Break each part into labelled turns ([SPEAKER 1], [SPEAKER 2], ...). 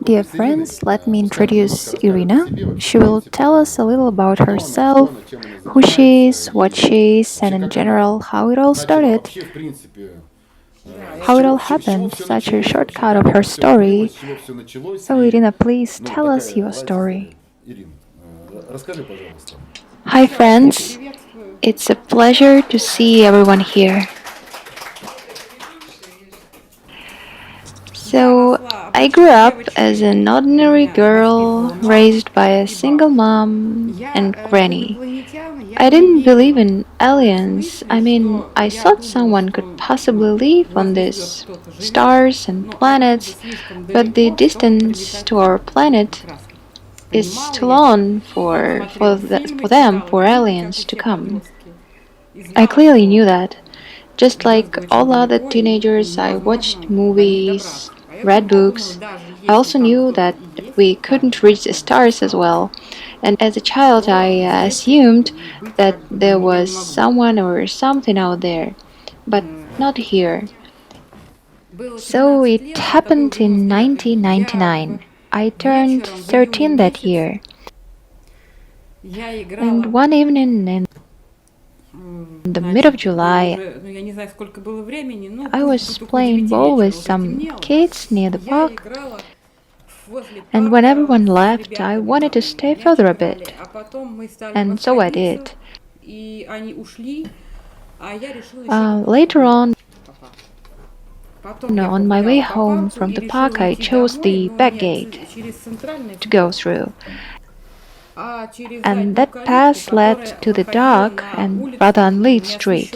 [SPEAKER 1] Dear friends, let me introduce Irina. She will tell us a little about herself, who she is, what she is, and in general, how it all started, how it all happened, such a shortcut of her story. So, Irina, please tell us your story. Hi, friends. It's a pleasure to see everyone here. So, I grew up as an ordinary girl raised by a single mom and granny. I didn't believe in aliens. I mean, I thought someone could possibly live on these stars and planets, but the distance to our planet is too long for aliens to come. I clearly knew that. Just like all other teenagers, I watched movies, read books. I also knew that we couldn't reach the stars as well. And as a child, I assumed that there was someone or something out there, but not here. So it happened in 1999. I turned 13 that year. And one evening in the mid of July, I was playing ball with some kids near the park, and when everyone left, I wanted to stay further a bit, and so I did. Later on my way home from the park, I chose the back gate to go through, and that path led to the dark and rather unlit street.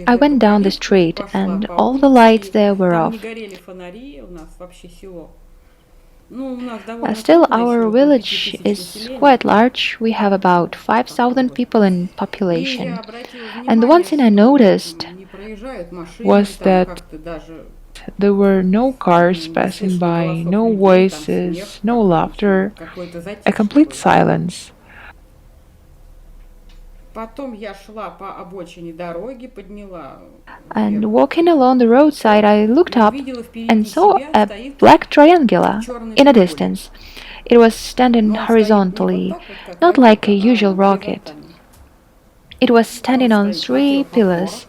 [SPEAKER 1] I went down the street, and all the lights there were off. Still, our village is quite large. We have about 5,000 people in population. And the one thing I noticed was that there were no cars passing by, no voices, no laughter, a complete silence. And walking along the roadside, I looked up and saw a black triangular in a distance. It was standing horizontally, not like a usual rocket. It was standing on three pillars.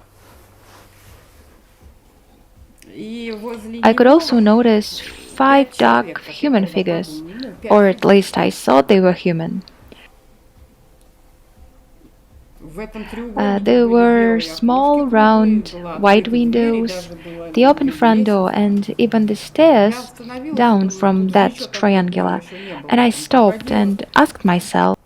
[SPEAKER 1] I could also notice five dark human figures, or at least I thought they were human. There were small, round, white windows, the open front door, and even the stairs down from that triangular. And I stopped and asked myself,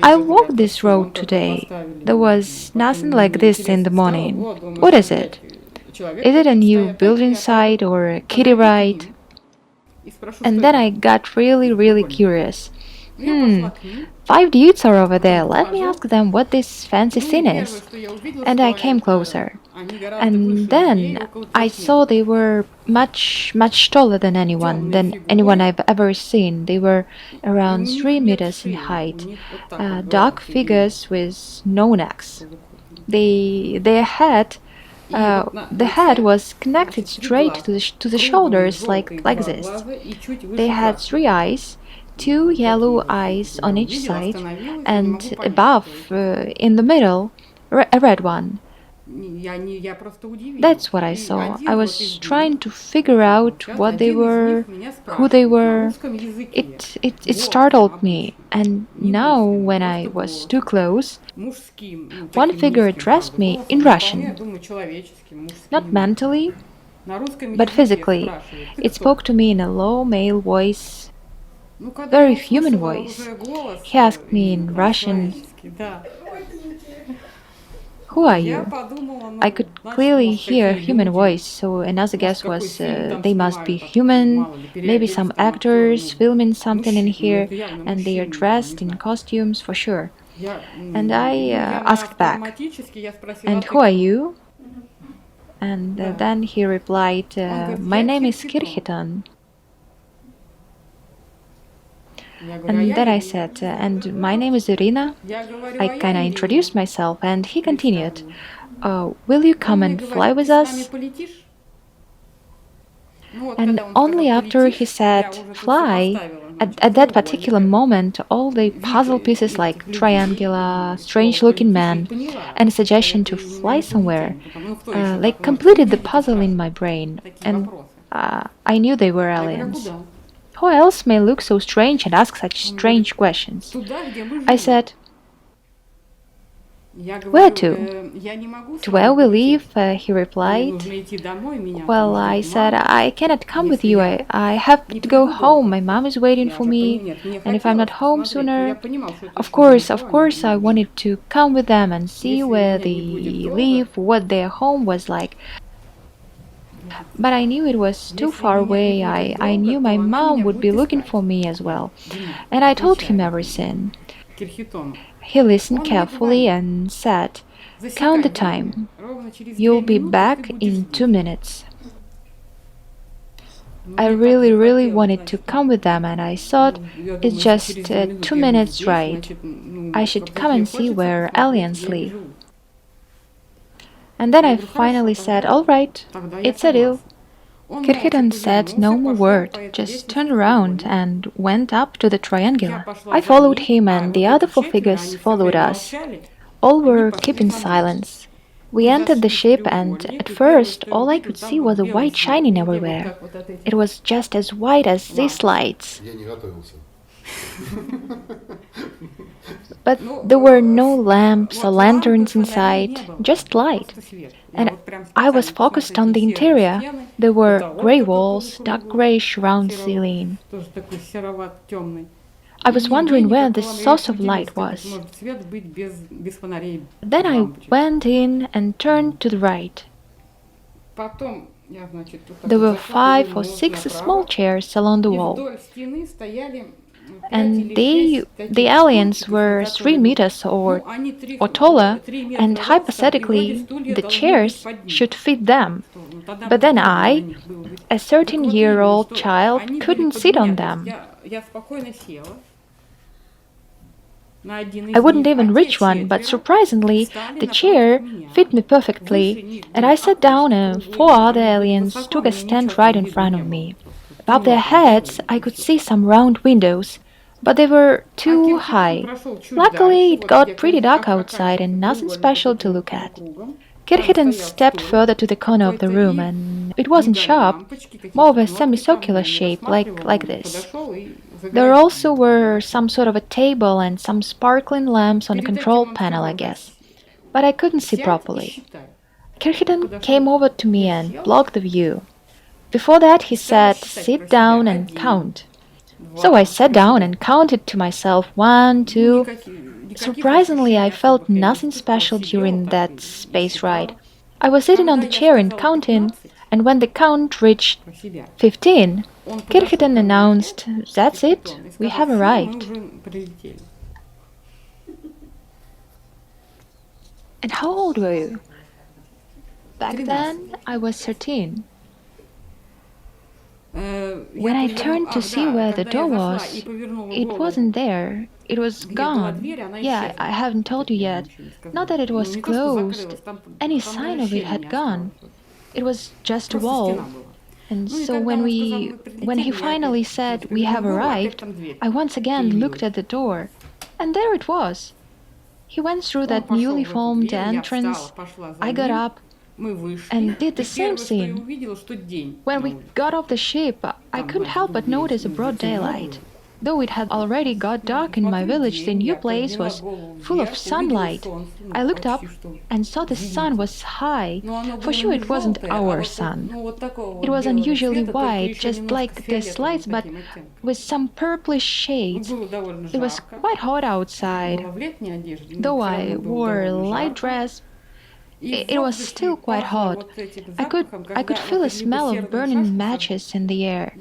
[SPEAKER 1] I walked this road today. There was nothing like this in the morning. What is it? Is it a new building site or a kiddie ride? And then I got really curious. Five dudes are over there. Let me ask them what this fancy thing is. And I came closer. And then I saw they were much taller than anyone I've ever seen. They were around 3 meters in height. Dark figures with no necks. Their head the head was connected straight to the shoulders like this. They had three eyes, two yellow eyes on each side, and above, in the middle, a red one. That's what I saw. I was trying to figure out what they were, who they were. It startled me, and now when I was too close, one figure addressed me in Russian. Not mentally, but physically. It spoke to me in a low male voice, very human voice. He asked me in Russian, "Who are you?" I could clearly hear a human voice, so another guess was they must be human, maybe some actors filming something in here, and they are dressed in costumes for sure. And I asked back, "And who are you?" And then he replied, "My name is Kirkhiton." And then I said, and my name is Irina. I kinda introduced myself, and he continued, will you come and fly with us? And only after he said fly, at that particular moment, all the puzzle pieces like triangular, strange looking man, and a suggestion to fly somewhere, like completed the puzzle in my brain, and I knew they were aliens. Who else may look so strange and ask such strange questions? I said, where to? To where we live, he replied. Well, I said, I cannot come with you. I have to go home. My mom is waiting for me. And if I'm not home sooner. Of course, I wanted to come with them and see where they live, what their home was like. But I knew it was too far away. I knew my mom would be looking for me as well. And I told him everything. He listened carefully and said, count the time. You'll be back in 2 minutes. I really wanted to come with them, and I thought it's just a 2 minutes ride. I should come and see where aliens live. And then I finally said, all right, it's a deal. Kirkhiton said no more word, just turned around and went up to the triangular. I followed him and the other four figures followed us. All were keeping silence. We entered the ship and at first all I could see was a white shining everywhere. It was just as white as these lights. But there were no lamps or lanterns inside, just light. And I was focused on the interior. There were grey walls, dark greyish round ceiling. I was wondering where the source of light was. Then I went in and turned to the right. There were 5 or 6 small chairs along the wall. And the aliens were 3 meters or taller, and hypothetically the chairs should fit them. But then I, a 13-year-old child, couldn't sit on them. I wouldn't even reach one, but surprisingly, the chair fit me perfectly, and I sat down and 4 other aliens took a stand right in front of me. Above their heads, I could see some round windows, but they were too high. Luckily, it got pretty dark outside and nothing special to look at. Kirkhiton stepped further to the corner of the room, and it wasn't sharp, more of a semicircular shape, like this. There also were some sort of a table and some sparkling lamps on a control panel, I guess. But I couldn't see properly. Kirkhiton came over to me and blocked the view. Before that, he said, sit down and count. So I sat down and counted to myself 1, 2. Surprisingly, I felt nothing special during that space ride. I was sitting on the chair and counting, and when the count reached 15, Kirkhiton announced, that's it, we have arrived. And how old were you? Back then, I was 13. When I turned to see where the door was, it wasn't there. It was gone. Yeah, I haven't told you yet. Not that it was closed. Any sign of it had gone. It was just a wall. And so when he finally said, we have arrived, I once again looked at the door. And there it was. He went through that newly formed entrance. I got up and did the same thing. When we got off the ship, I couldn't help but notice a broad daylight. Though it had already got dark in my village, the new place was full of sunlight. I looked up and saw the sun was high. For sure it wasn't our sun. It was unusually white, just like these lights, but with some purplish shades. It was quite hot outside. Though I wore a light dress, it was still quite hot. I could feel a smell of burning matches in the air.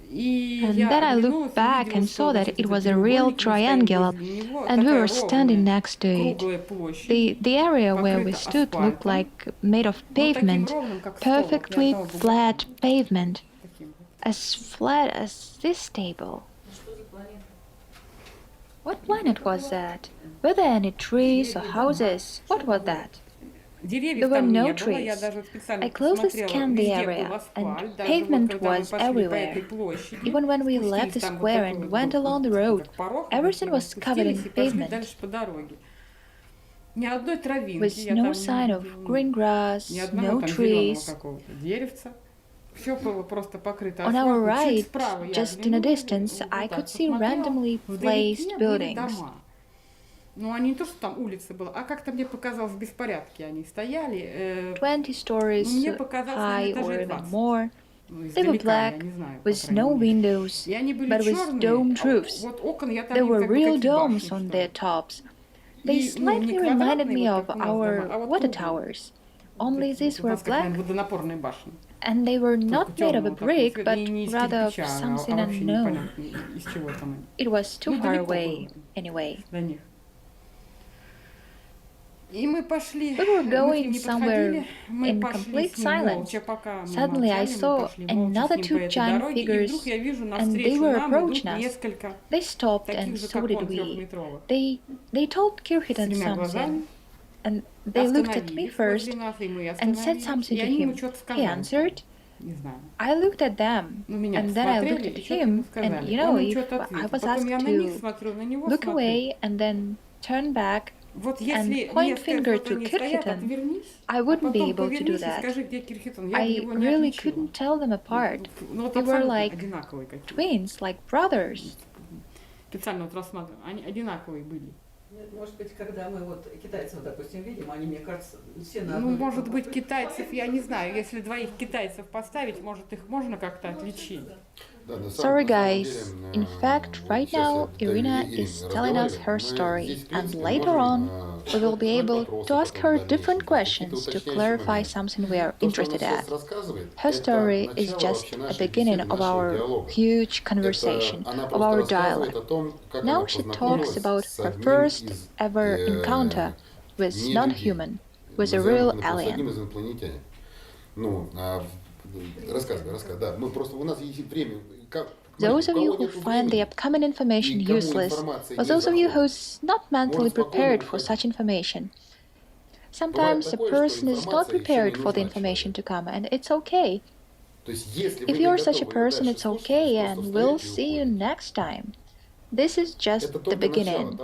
[SPEAKER 1] And then I looked back and saw that it was a real triangle, and we were standing next to it. The area where we stood looked like made of pavement, perfectly flat pavement, as flat as this table. What planet was that? Were there any trees or houses? What was that? There were no trees. I closely scanned the area, and pavement was everywhere. Even when we left the square and went along the road, everything was covered in pavement, with no sign of green grass, no trees. On our right, just in a distance, I could see randomly placed buildings. 20 stories high or even more. They were black, with no windows, but with domed roofs. There were real domes on their tops. They slightly reminded me of our water towers, only these were black, and they were not made of a brick, but rather of something unknown. It was too far away, anyway. We were going somewhere in complete silence. Suddenly I saw another two giant figures, and they were approaching us. They stopped, and so did we. They told Kirkhiton something, and they looked at me first and said something to him. He answered. I looked at them, and then I looked at him, and if I was asked to look away and then turn back and point finger to Kirkhiton, I wouldn't be able to do that. I really couldn't tell them apart. They were like twins, like brothers.
[SPEAKER 2] Может быть, когда мы вот китайцев, допустим, видим, они, мне кажется, все на
[SPEAKER 3] одной... Ну, может быть, китайцев, я не знаю, если двоих китайцев поставить, может, их можно как-то отличить?
[SPEAKER 1] Sorry guys, in fact, right now Irina is telling us her story, and later on we will be able to ask her different questions to clarify something we are interested at. Her story is just a beginning of our huge conversation, of our dialogue. Now she talks about her first ever encounter with non-human, with a real alien. Those of you who find the upcoming information useless, or those of you who's not mentally prepared for such information. Sometimes a person is not prepared for the information to come, and it's okay. If you're such a person, it's okay, and we'll see you next time. This is just the beginning.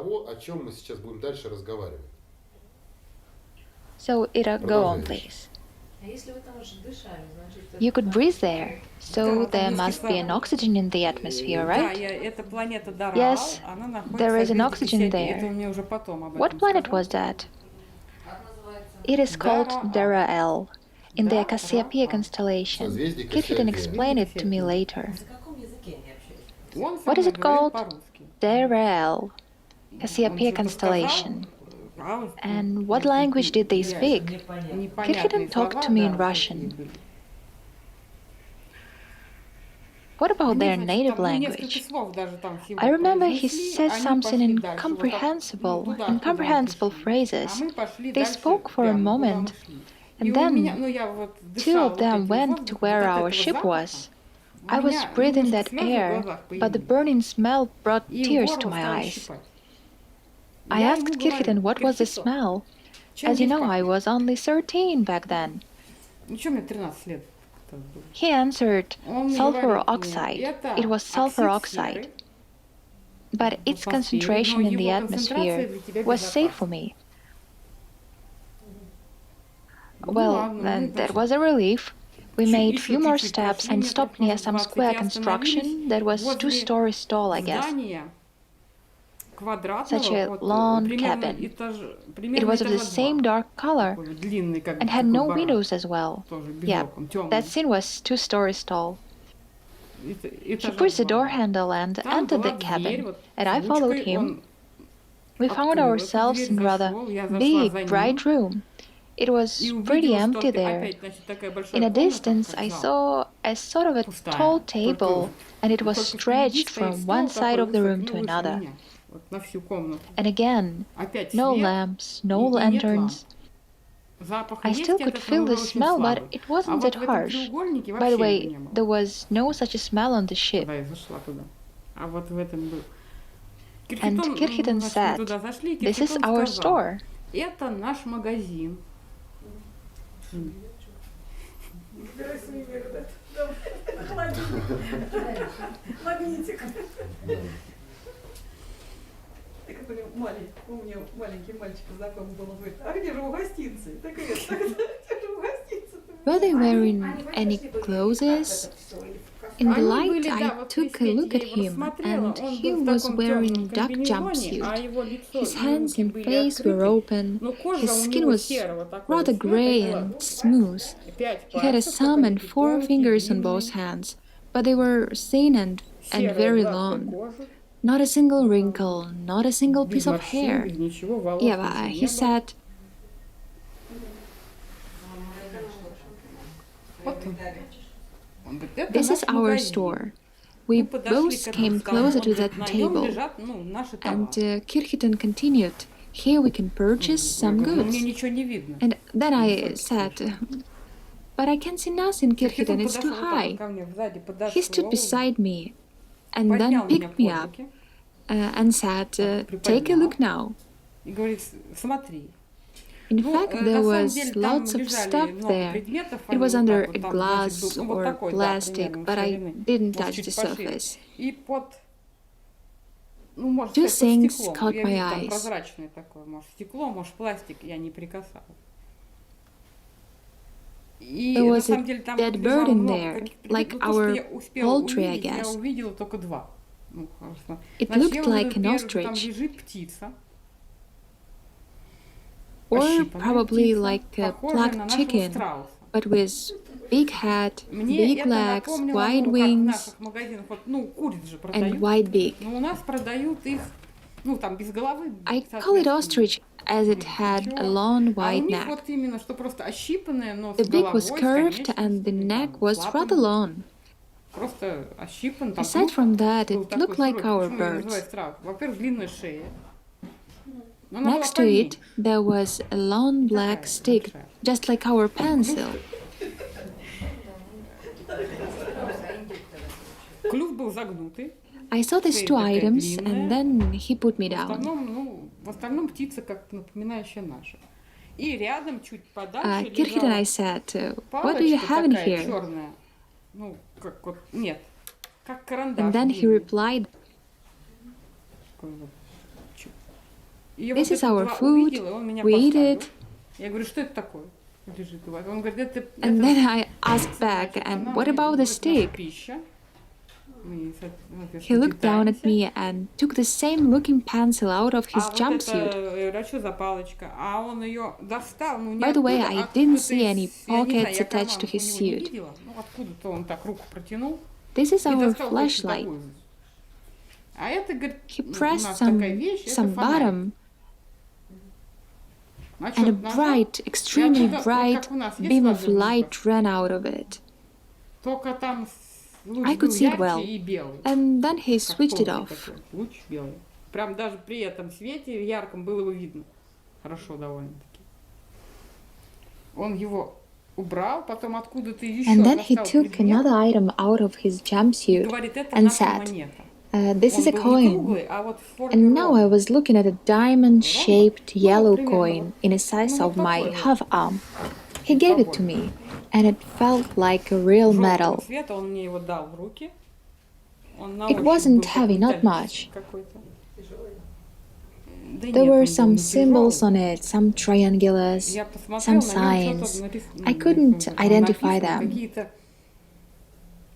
[SPEAKER 1] So, Ira, go on, please. You could breathe there, so there must be an oxygen in the atmosphere, right? Yes, there is an oxygen there. What planet was that? It is called Dahraal, in the Cassiopeia constellation. Kirkhiton explained it to me later. What is it called? Dahraal, Cassiopeia constellation. And what language did they speak? Kirkhiton talked to me in Russian. What about their native language? I remember he said something incomprehensible phrases. They spoke for a moment, and then two of them went to where our ship was. I was breathing that air, but the burning smell brought tears to my eyes. I asked Kirkhiton what was the smell. As you know, I was only 13 back then. He answered, sulfur oxide. It was sulfur oxide. But its concentration in the atmosphere was safe for me. Well, that was a relief. We made few more steps and stopped near some square construction that was 2 stories tall, I guess. Such a long cabin. It was of the same dark color and had no windows as well. Yeah, that thing was 2 stories tall. He pushed the door handle and entered the cabin, and I followed him. We found ourselves in a rather big, bright room. It was
[SPEAKER 3] И
[SPEAKER 1] pretty
[SPEAKER 3] увидела, что
[SPEAKER 1] empty there.
[SPEAKER 3] опять, значит, такая большая
[SPEAKER 1] In a
[SPEAKER 3] комната,
[SPEAKER 1] distance,
[SPEAKER 3] как
[SPEAKER 1] I
[SPEAKER 3] зал,
[SPEAKER 1] saw a sort of a
[SPEAKER 3] пустая.
[SPEAKER 1] tall
[SPEAKER 3] Только,
[SPEAKER 1] table, and it was
[SPEAKER 3] только впереди
[SPEAKER 1] stretched
[SPEAKER 3] стоит
[SPEAKER 1] from
[SPEAKER 3] стол
[SPEAKER 1] one side
[SPEAKER 3] такой
[SPEAKER 1] of the
[SPEAKER 3] высокий,
[SPEAKER 1] room
[SPEAKER 3] ну,
[SPEAKER 1] to
[SPEAKER 3] выше
[SPEAKER 1] another.
[SPEAKER 3] меня, вот на всю комнату.
[SPEAKER 1] And again,
[SPEAKER 3] Опять
[SPEAKER 1] no
[SPEAKER 3] свет,
[SPEAKER 1] lamps, no
[SPEAKER 3] и нет ламп.
[SPEAKER 1] lanterns.
[SPEAKER 3] Запах
[SPEAKER 1] I
[SPEAKER 3] есть
[SPEAKER 1] still could
[SPEAKER 3] этот, но
[SPEAKER 1] feel
[SPEAKER 3] уже
[SPEAKER 1] the
[SPEAKER 3] очень
[SPEAKER 1] smell, but
[SPEAKER 3] слабый.
[SPEAKER 1] it
[SPEAKER 3] А
[SPEAKER 1] wasn't
[SPEAKER 3] вот
[SPEAKER 1] that
[SPEAKER 3] в этом
[SPEAKER 1] harsh.
[SPEAKER 3] треугольнике
[SPEAKER 1] By the
[SPEAKER 3] вообще его
[SPEAKER 1] way,
[SPEAKER 3] не было.
[SPEAKER 1] there was no such a smell on the ship.
[SPEAKER 3] Когда я зашла туда. А вот в этом был.
[SPEAKER 1] And
[SPEAKER 3] Kirkhiton,
[SPEAKER 1] Kirkhiton
[SPEAKER 3] значит, мы
[SPEAKER 1] said,
[SPEAKER 3] туда зашли,
[SPEAKER 1] "This is
[SPEAKER 3] Kirkhiton
[SPEAKER 1] our
[SPEAKER 3] сказал,
[SPEAKER 1] store."
[SPEAKER 3] это наш магазин.
[SPEAKER 2] Выбирай сувениры, да? Давай. Холодильник. Магнитик. Так как у меня маленький мальчик знакомый был, он говорит, а где же у гостинцы? Так и это, где же у гостинцы?
[SPEAKER 1] Were they wearing any clothes? In the
[SPEAKER 3] Они
[SPEAKER 1] light,
[SPEAKER 3] были, да,
[SPEAKER 1] I
[SPEAKER 3] вот при
[SPEAKER 1] took a look
[SPEAKER 3] свете
[SPEAKER 1] at
[SPEAKER 3] я его
[SPEAKER 1] him,
[SPEAKER 3] рассмотрела,
[SPEAKER 1] and
[SPEAKER 3] он
[SPEAKER 1] he
[SPEAKER 3] был в
[SPEAKER 1] was
[SPEAKER 3] таком
[SPEAKER 1] wearing
[SPEAKER 3] темном
[SPEAKER 1] duck
[SPEAKER 3] комбинезоне, а
[SPEAKER 1] jumpsuit.
[SPEAKER 3] его лицо
[SPEAKER 1] His
[SPEAKER 3] и
[SPEAKER 1] hands
[SPEAKER 3] руки
[SPEAKER 1] and
[SPEAKER 3] были
[SPEAKER 1] face were
[SPEAKER 3] открыты,
[SPEAKER 1] open,
[SPEAKER 3] но кожа
[SPEAKER 1] his
[SPEAKER 3] у
[SPEAKER 1] skin
[SPEAKER 3] него
[SPEAKER 1] was
[SPEAKER 3] серого такого
[SPEAKER 1] rather
[SPEAKER 3] цвета
[SPEAKER 1] gray
[SPEAKER 3] была.
[SPEAKER 1] and smooth.
[SPEAKER 3] 5
[SPEAKER 1] He had a
[SPEAKER 3] пальцев,
[SPEAKER 1] thumb and
[SPEAKER 3] такой
[SPEAKER 1] 4
[SPEAKER 3] тонкий,
[SPEAKER 1] fingers on
[SPEAKER 3] длинный,
[SPEAKER 1] both hands, but they were thin and
[SPEAKER 3] серая
[SPEAKER 1] very
[SPEAKER 3] гладкая
[SPEAKER 1] long.
[SPEAKER 3] кожа,
[SPEAKER 1] Not a single wrinkle, not a single
[SPEAKER 3] без
[SPEAKER 1] piece of
[SPEAKER 3] морщин,
[SPEAKER 1] hair.
[SPEAKER 3] без ничего, волос
[SPEAKER 1] Yeah,
[SPEAKER 3] ничего
[SPEAKER 1] but
[SPEAKER 3] не
[SPEAKER 1] he
[SPEAKER 3] было.
[SPEAKER 1] said,
[SPEAKER 3] Вот он. Он говорит, это
[SPEAKER 1] "This
[SPEAKER 3] наш
[SPEAKER 1] is our
[SPEAKER 3] магазин.
[SPEAKER 1] store." We
[SPEAKER 3] Мы подошли
[SPEAKER 1] both
[SPEAKER 3] к этому
[SPEAKER 1] came
[SPEAKER 3] столу,
[SPEAKER 1] closer
[SPEAKER 3] он
[SPEAKER 1] to
[SPEAKER 3] говорит,
[SPEAKER 1] that
[SPEAKER 3] на нем
[SPEAKER 1] table,
[SPEAKER 3] лежат, ну, наши
[SPEAKER 1] and
[SPEAKER 3] товары.
[SPEAKER 1] Kirkhiton continued, "Here we can purchase
[SPEAKER 3] Я
[SPEAKER 1] some
[SPEAKER 3] говорю, ну, мне
[SPEAKER 1] goods."
[SPEAKER 3] ничего не видно.
[SPEAKER 1] And then I
[SPEAKER 3] Высокий
[SPEAKER 1] said,
[SPEAKER 3] слишком.
[SPEAKER 1] "But I can't see nothing,
[SPEAKER 3] Kirkhiton
[SPEAKER 1] Kirkhiton, it's too
[SPEAKER 3] подошел вот так
[SPEAKER 1] high."
[SPEAKER 3] вот ко мне сзади,
[SPEAKER 1] He
[SPEAKER 3] подошел,
[SPEAKER 1] stood beside me and then
[SPEAKER 3] поднял меня
[SPEAKER 1] picked me
[SPEAKER 3] под
[SPEAKER 1] up
[SPEAKER 3] руки
[SPEAKER 1] and said, "Take a look now."
[SPEAKER 3] и говорит, смотри.
[SPEAKER 1] In
[SPEAKER 3] Ну,
[SPEAKER 1] fact,
[SPEAKER 3] на
[SPEAKER 1] there
[SPEAKER 3] самом
[SPEAKER 1] was
[SPEAKER 3] деле там
[SPEAKER 1] lots of
[SPEAKER 3] лежали
[SPEAKER 1] stuff
[SPEAKER 3] много
[SPEAKER 1] there.
[SPEAKER 3] предметов,
[SPEAKER 1] It
[SPEAKER 3] они
[SPEAKER 1] was
[SPEAKER 3] вот
[SPEAKER 1] under
[SPEAKER 3] так
[SPEAKER 1] a
[SPEAKER 3] вот, там,
[SPEAKER 1] glass
[SPEAKER 3] значит, был, ну, вот
[SPEAKER 1] or
[SPEAKER 3] такой, да,
[SPEAKER 1] plastic,
[SPEAKER 3] примерно,
[SPEAKER 1] but I
[SPEAKER 3] ширины,
[SPEAKER 1] didn't
[SPEAKER 3] может,
[SPEAKER 1] touch
[SPEAKER 3] чуть
[SPEAKER 1] the
[SPEAKER 3] пошире.
[SPEAKER 1] surface.
[SPEAKER 3] И под, ну, может
[SPEAKER 1] Two
[SPEAKER 3] сказать, под
[SPEAKER 1] things
[SPEAKER 3] стеклом.
[SPEAKER 1] caught
[SPEAKER 3] Я
[SPEAKER 1] my
[SPEAKER 3] вижу, там
[SPEAKER 1] eyes.
[SPEAKER 3] прозрачное такое, может, стекло, может, пластик, я не прикасалась. И
[SPEAKER 1] There
[SPEAKER 3] на
[SPEAKER 1] was
[SPEAKER 3] самом
[SPEAKER 1] a
[SPEAKER 3] деле там
[SPEAKER 1] dead
[SPEAKER 3] лежало
[SPEAKER 1] bird in
[SPEAKER 3] много
[SPEAKER 1] there,
[SPEAKER 3] каких-то
[SPEAKER 1] like
[SPEAKER 3] предметов, но то, что
[SPEAKER 1] our
[SPEAKER 3] я успела
[SPEAKER 1] poultry, I
[SPEAKER 3] увидеть, я
[SPEAKER 1] guess.
[SPEAKER 3] увидела только 2. Ну, хорошо.
[SPEAKER 1] It
[SPEAKER 3] Значит,
[SPEAKER 1] looked
[SPEAKER 3] я
[SPEAKER 1] like
[SPEAKER 3] увидела
[SPEAKER 1] an
[SPEAKER 3] первый, что там
[SPEAKER 1] ostrich,
[SPEAKER 3] лежит птица,
[SPEAKER 1] or
[SPEAKER 3] ощипанная
[SPEAKER 1] probably
[SPEAKER 3] птица,
[SPEAKER 1] like a
[SPEAKER 3] похожая на
[SPEAKER 1] plucked
[SPEAKER 3] нашего
[SPEAKER 1] chicken,
[SPEAKER 3] страуса.
[SPEAKER 1] but with big head,
[SPEAKER 3] Мне
[SPEAKER 1] big
[SPEAKER 3] это
[SPEAKER 1] legs,
[SPEAKER 3] напомнило,
[SPEAKER 1] wide
[SPEAKER 3] ну, как в
[SPEAKER 1] wings,
[SPEAKER 3] наших магазинах, вот, ну, куриц же
[SPEAKER 1] and
[SPEAKER 3] продают,
[SPEAKER 1] white beak.
[SPEAKER 3] но у нас продают их, ну, там, без головы,
[SPEAKER 1] I call it
[SPEAKER 3] соответственно,
[SPEAKER 1] ostrich as it had a
[SPEAKER 3] ничего.
[SPEAKER 1] long
[SPEAKER 3] А у
[SPEAKER 1] white
[SPEAKER 3] них
[SPEAKER 1] neck.
[SPEAKER 3] вот именно, что просто ощипанное, но с
[SPEAKER 1] The beak was
[SPEAKER 3] головой, с
[SPEAKER 1] curved
[SPEAKER 3] конечностями,
[SPEAKER 1] and the neck
[SPEAKER 3] там,
[SPEAKER 1] was
[SPEAKER 3] с
[SPEAKER 1] rather
[SPEAKER 3] лапами.
[SPEAKER 1] long.
[SPEAKER 3] Просто ощипан, там
[SPEAKER 1] Aside
[SPEAKER 3] клюв
[SPEAKER 1] from that,
[SPEAKER 3] был
[SPEAKER 1] it
[SPEAKER 3] такой
[SPEAKER 1] looked like
[SPEAKER 3] широкий.
[SPEAKER 1] our
[SPEAKER 3] Почему я его
[SPEAKER 1] birds.
[SPEAKER 3] называю страус? Во-первых, длинная шея. Но она была
[SPEAKER 1] Next to it,
[SPEAKER 3] поменьше.
[SPEAKER 1] there was a long black
[SPEAKER 3] Такая
[SPEAKER 1] stick,
[SPEAKER 3] большая.
[SPEAKER 1] just like our pencil.
[SPEAKER 3] Клюв был загнутый.
[SPEAKER 1] I saw these
[SPEAKER 3] Шея
[SPEAKER 1] two
[SPEAKER 3] такая
[SPEAKER 1] items and
[SPEAKER 3] длинная.
[SPEAKER 1] then he put me
[SPEAKER 3] В
[SPEAKER 1] down.
[SPEAKER 3] основном, ну, в остальном птица как напоминающая наша. И рядом, чуть подальше,
[SPEAKER 1] Kirkhiton, I
[SPEAKER 3] лежала
[SPEAKER 1] said, "What do you
[SPEAKER 3] палочка
[SPEAKER 1] have in
[SPEAKER 3] такая
[SPEAKER 1] here?"
[SPEAKER 3] черная. Ну, как вот, нет, как карандаш.
[SPEAKER 1] And then he
[SPEAKER 3] длинный.
[SPEAKER 1] replied,
[SPEAKER 3] Такой вот. И
[SPEAKER 1] "This
[SPEAKER 3] вот
[SPEAKER 1] is
[SPEAKER 3] это
[SPEAKER 1] our
[SPEAKER 3] два
[SPEAKER 1] food,
[SPEAKER 3] увидела, он меня
[SPEAKER 1] we eat
[SPEAKER 3] поставил.
[SPEAKER 1] it."
[SPEAKER 3] Я говорю, что это такое? Лежит у вас. Он говорит, это
[SPEAKER 1] And then I asked
[SPEAKER 3] птица,
[SPEAKER 1] back,
[SPEAKER 3] значит,
[SPEAKER 1] "And
[SPEAKER 3] она
[SPEAKER 1] what
[SPEAKER 3] мне
[SPEAKER 1] about the
[SPEAKER 3] говорит, наша
[SPEAKER 1] stick?"
[SPEAKER 3] пища. Мы,
[SPEAKER 1] He
[SPEAKER 3] соответственно,
[SPEAKER 1] looked down at
[SPEAKER 3] питаемся.
[SPEAKER 1] me and took the same looking pencil out of his
[SPEAKER 3] А вот
[SPEAKER 1] jumpsuit.
[SPEAKER 3] это, я говорю, а что за палочка? А он ее достал, ну,
[SPEAKER 1] By the way,
[SPEAKER 3] ниоткуда,
[SPEAKER 1] I
[SPEAKER 3] откуда-то
[SPEAKER 1] didn't see
[SPEAKER 3] из-
[SPEAKER 1] any
[SPEAKER 3] я не знаю,
[SPEAKER 1] pockets
[SPEAKER 3] я
[SPEAKER 1] attached to
[SPEAKER 3] карманов
[SPEAKER 1] his
[SPEAKER 3] у него не
[SPEAKER 1] suit.
[SPEAKER 3] видела. Ну, откуда-то он так руку протянул
[SPEAKER 1] This is
[SPEAKER 3] и
[SPEAKER 1] our
[SPEAKER 3] достал точно
[SPEAKER 1] flashlight.
[SPEAKER 3] такую. А это, говорит,
[SPEAKER 1] He
[SPEAKER 3] у
[SPEAKER 1] pressed
[SPEAKER 3] нас такая
[SPEAKER 1] some
[SPEAKER 3] вещь, это
[SPEAKER 1] some
[SPEAKER 3] фонарик.
[SPEAKER 1] bottom,
[SPEAKER 3] Значит,
[SPEAKER 1] and a
[SPEAKER 3] назад,
[SPEAKER 1] bright, extremely
[SPEAKER 3] оттуда, вот
[SPEAKER 1] bright
[SPEAKER 3] как у нас есть
[SPEAKER 1] beam of
[SPEAKER 3] лазерный
[SPEAKER 1] light
[SPEAKER 3] луч,
[SPEAKER 1] ran out of it.
[SPEAKER 3] только там луч
[SPEAKER 1] I
[SPEAKER 3] был
[SPEAKER 1] could see it
[SPEAKER 3] ярче
[SPEAKER 1] well.
[SPEAKER 3] и белый.
[SPEAKER 1] And then he
[SPEAKER 3] Как
[SPEAKER 1] switched it
[SPEAKER 3] полный
[SPEAKER 1] off.
[SPEAKER 3] такой, луч белый. Прям даже при этом свете ярком было его видно. Хорошо довольно-таки. Он его убрал, потом откуда-то еще
[SPEAKER 1] And then he
[SPEAKER 3] достал
[SPEAKER 1] took
[SPEAKER 3] предмет
[SPEAKER 1] another item out of his
[SPEAKER 3] и
[SPEAKER 1] jumpsuit
[SPEAKER 3] говорит, это
[SPEAKER 1] and
[SPEAKER 3] наша
[SPEAKER 1] said,
[SPEAKER 3] монета.
[SPEAKER 1] "This is
[SPEAKER 3] Он
[SPEAKER 1] a
[SPEAKER 3] был не
[SPEAKER 1] coin."
[SPEAKER 3] круглый, а вот в форме
[SPEAKER 1] And now I
[SPEAKER 3] ромба.
[SPEAKER 1] was looking at a diamond-shaped yellow
[SPEAKER 3] примерно
[SPEAKER 1] coin in a size
[SPEAKER 3] ну,
[SPEAKER 1] of
[SPEAKER 3] вот
[SPEAKER 1] my
[SPEAKER 3] такой вот.
[SPEAKER 1] half arm. He gave it to me, and it felt like a real
[SPEAKER 3] Желтого
[SPEAKER 1] metal.
[SPEAKER 3] цвета, он мне его дал в руки. Он на
[SPEAKER 1] It
[SPEAKER 3] ощупь
[SPEAKER 1] wasn't
[SPEAKER 3] был такой
[SPEAKER 1] heavy, not
[SPEAKER 3] металлический
[SPEAKER 1] much.
[SPEAKER 3] какой-то. Да
[SPEAKER 1] There
[SPEAKER 3] нет,
[SPEAKER 1] were
[SPEAKER 3] он был
[SPEAKER 1] some
[SPEAKER 3] не
[SPEAKER 1] symbols
[SPEAKER 3] тяжелый.
[SPEAKER 1] on it, some triangulars,
[SPEAKER 3] Я посмотрела,
[SPEAKER 1] some
[SPEAKER 3] на нем
[SPEAKER 1] signs.
[SPEAKER 3] что-то написано.
[SPEAKER 1] I couldn't identify
[SPEAKER 3] Написано
[SPEAKER 1] them.
[SPEAKER 3] какие-то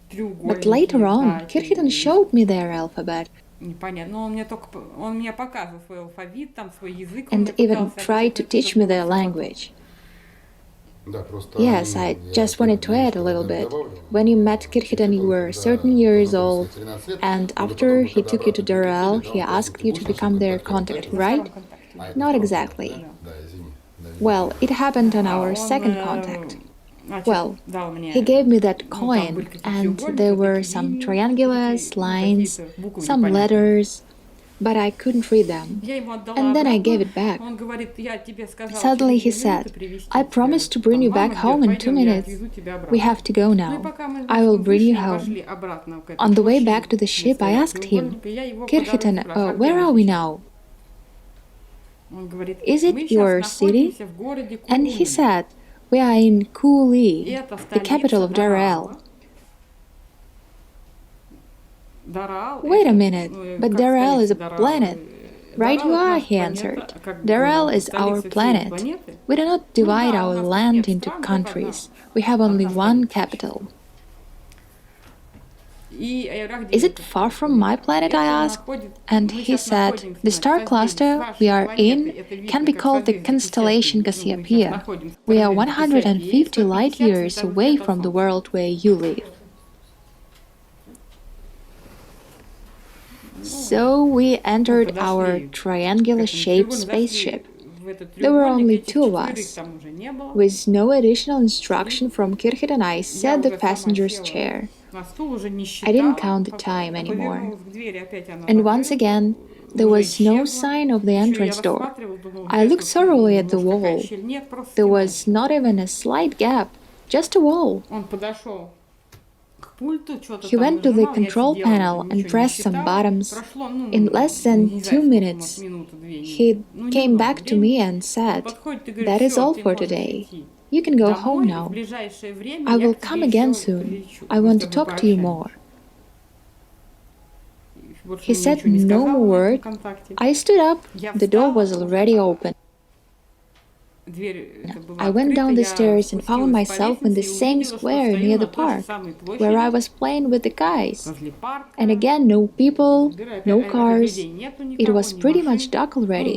[SPEAKER 1] But
[SPEAKER 3] треугольники,
[SPEAKER 1] later on,
[SPEAKER 3] знаки,
[SPEAKER 1] Kirkhiton showed me their alphabet
[SPEAKER 3] непонятно. Но он мне только, он мне показывал свой алфавит, там свой язык. Он
[SPEAKER 1] and
[SPEAKER 3] мне
[SPEAKER 1] even
[SPEAKER 3] пытался
[SPEAKER 1] tried to
[SPEAKER 3] объяснять,
[SPEAKER 1] teach
[SPEAKER 3] что
[SPEAKER 1] me
[SPEAKER 3] это
[SPEAKER 1] their
[SPEAKER 3] было.
[SPEAKER 1] language.
[SPEAKER 4] Да, просто
[SPEAKER 1] Yes, I
[SPEAKER 4] я
[SPEAKER 1] just wanted to add a little bit. When you met Kirkhiton, you were certain years old, and after he took you to Dahraal, he asked you to become their contact, right?
[SPEAKER 3] Втором контакте.
[SPEAKER 1] Not exactly.
[SPEAKER 4] Да, извини.
[SPEAKER 1] Well, it happened on our
[SPEAKER 3] Он,
[SPEAKER 1] second contact.
[SPEAKER 3] значит,
[SPEAKER 1] Well,
[SPEAKER 3] дал мне,
[SPEAKER 1] he gave me that
[SPEAKER 3] ну, там
[SPEAKER 1] coin,
[SPEAKER 3] были какие-то
[SPEAKER 1] and
[SPEAKER 3] треугольники,
[SPEAKER 1] there
[SPEAKER 3] вот
[SPEAKER 1] were
[SPEAKER 3] такие
[SPEAKER 1] some
[SPEAKER 3] линии,
[SPEAKER 1] triangulars,
[SPEAKER 3] такие, ну,
[SPEAKER 1] lines,
[SPEAKER 3] какие-то буквы
[SPEAKER 1] some
[SPEAKER 3] непонятные.
[SPEAKER 1] letters, but I couldn't read them.
[SPEAKER 3] Я ему отдала
[SPEAKER 1] And then I gave
[SPEAKER 3] обратно.
[SPEAKER 1] it back.
[SPEAKER 3] Он говорит, я тебе сказал
[SPEAKER 1] Suddenly he
[SPEAKER 3] через 2 минуты
[SPEAKER 1] said,
[SPEAKER 3] привезти
[SPEAKER 1] I
[SPEAKER 3] тебя.
[SPEAKER 1] promised to bring you
[SPEAKER 3] Там
[SPEAKER 1] back
[SPEAKER 3] мама
[SPEAKER 1] home
[SPEAKER 3] ждет,
[SPEAKER 1] in 2
[SPEAKER 3] пойдем, я
[SPEAKER 1] minutes.
[SPEAKER 3] отвезу тебя
[SPEAKER 1] We
[SPEAKER 3] обратно.
[SPEAKER 1] have to go
[SPEAKER 3] Ну и
[SPEAKER 1] now.
[SPEAKER 3] пока мы,
[SPEAKER 1] I
[SPEAKER 3] значит,
[SPEAKER 1] will
[SPEAKER 3] мы
[SPEAKER 1] bring
[SPEAKER 3] вышли
[SPEAKER 1] you
[SPEAKER 3] и
[SPEAKER 1] home.
[SPEAKER 3] пошли обратно к этой
[SPEAKER 1] On the way
[SPEAKER 3] площади,
[SPEAKER 1] back to the
[SPEAKER 3] где
[SPEAKER 1] ship, I
[SPEAKER 3] стоял
[SPEAKER 1] asked him,
[SPEAKER 3] треугольник, и я его по дороге
[SPEAKER 1] Kirkhiton,
[SPEAKER 3] спрашиваю,
[SPEAKER 1] where
[SPEAKER 3] где
[SPEAKER 1] are
[SPEAKER 3] мы
[SPEAKER 1] we
[SPEAKER 3] сейчас?
[SPEAKER 1] now?
[SPEAKER 3] Он говорит,
[SPEAKER 1] Is it
[SPEAKER 3] мы
[SPEAKER 1] your
[SPEAKER 3] сейчас
[SPEAKER 1] city?
[SPEAKER 3] находимся в городе
[SPEAKER 1] And he
[SPEAKER 3] Кулуне.
[SPEAKER 1] said, we are in
[SPEAKER 3] И
[SPEAKER 1] Cooley,
[SPEAKER 3] это
[SPEAKER 1] the capital
[SPEAKER 3] столица
[SPEAKER 1] of Dahraal.
[SPEAKER 3] Дараала. Дараал
[SPEAKER 1] Wait a
[SPEAKER 3] это,
[SPEAKER 1] minute,
[SPEAKER 3] ну,
[SPEAKER 1] but
[SPEAKER 3] как
[SPEAKER 1] Dahraal is
[SPEAKER 3] столица
[SPEAKER 1] a
[SPEAKER 3] Дараала?
[SPEAKER 1] planet. Right you
[SPEAKER 3] Дараал это
[SPEAKER 1] are,
[SPEAKER 3] наша
[SPEAKER 1] he
[SPEAKER 3] планета,
[SPEAKER 1] answered.
[SPEAKER 3] а как
[SPEAKER 1] Dahraal is
[SPEAKER 3] столица
[SPEAKER 1] our
[SPEAKER 3] всей
[SPEAKER 1] planet.
[SPEAKER 3] планеты.
[SPEAKER 1] We do not
[SPEAKER 3] Ну
[SPEAKER 1] divide
[SPEAKER 3] да, у
[SPEAKER 1] our
[SPEAKER 3] нас тут
[SPEAKER 1] land
[SPEAKER 3] нет
[SPEAKER 1] into
[SPEAKER 3] стран, только
[SPEAKER 1] countries. We have only
[SPEAKER 3] одна
[SPEAKER 1] one
[SPEAKER 3] столица.
[SPEAKER 1] capital.
[SPEAKER 3] И я говорю, а где
[SPEAKER 1] Is it
[SPEAKER 3] эта
[SPEAKER 1] far
[SPEAKER 3] планета?
[SPEAKER 1] from my planet? I
[SPEAKER 3] Это
[SPEAKER 1] asked.
[SPEAKER 3] находит-
[SPEAKER 1] And
[SPEAKER 3] мы
[SPEAKER 1] he
[SPEAKER 3] сейчас
[SPEAKER 1] said,
[SPEAKER 3] находимся
[SPEAKER 1] the
[SPEAKER 3] на
[SPEAKER 1] star
[SPEAKER 3] созвездии
[SPEAKER 1] cluster
[SPEAKER 3] вашей
[SPEAKER 1] we are
[SPEAKER 3] планеты.
[SPEAKER 1] in
[SPEAKER 3] Это видно
[SPEAKER 1] can be
[SPEAKER 3] как
[SPEAKER 1] called the
[SPEAKER 3] созвездие
[SPEAKER 1] constellation
[SPEAKER 3] Cassiopeia. Ну, мы сейчас
[SPEAKER 1] Cassiopeia.
[SPEAKER 3] находимся в
[SPEAKER 1] We are
[SPEAKER 3] созвездии Cassiopeia,
[SPEAKER 1] 150 light
[SPEAKER 3] 150
[SPEAKER 1] years
[SPEAKER 3] световых
[SPEAKER 1] away
[SPEAKER 3] лет от
[SPEAKER 1] from the
[SPEAKER 3] Солнца.
[SPEAKER 1] world where you live. So we entered our triangular-shaped spaceship. There were only two of us. With no additional instruction from Kirkhiton, I sat the passenger's chair. I didn't count the time anymore. And once again, there was no sign of the entrance door. I looked thoroughly at the wall. There was not even a slight gap, just a wall. He went to the control panel and pressed some buttons. In less than 2 minutes, he came back to me and said, "That is all for today. You can go home now. I will come again soon. I want to talk to you more." He said no more word. I stood up. The door was already open. I went down the stairs and found myself in the same square near the park, where I was playing with the guys. And again, no people, no cars. It was pretty much dark already.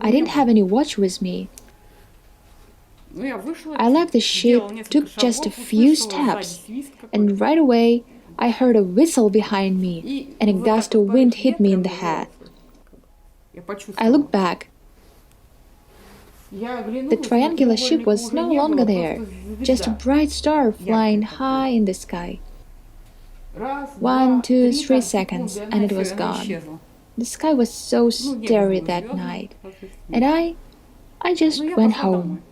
[SPEAKER 1] I didn't have any watch with me. I left the ship, took just a few steps, and right away I heard a whistle behind me, and a gust of wind hit me in the head. I looked back. The triangular ship was no longer there, just a bright star flying high in the sky. 1, 2, 3 seconds, and it was gone. The sky was so starry that night, and I just went home.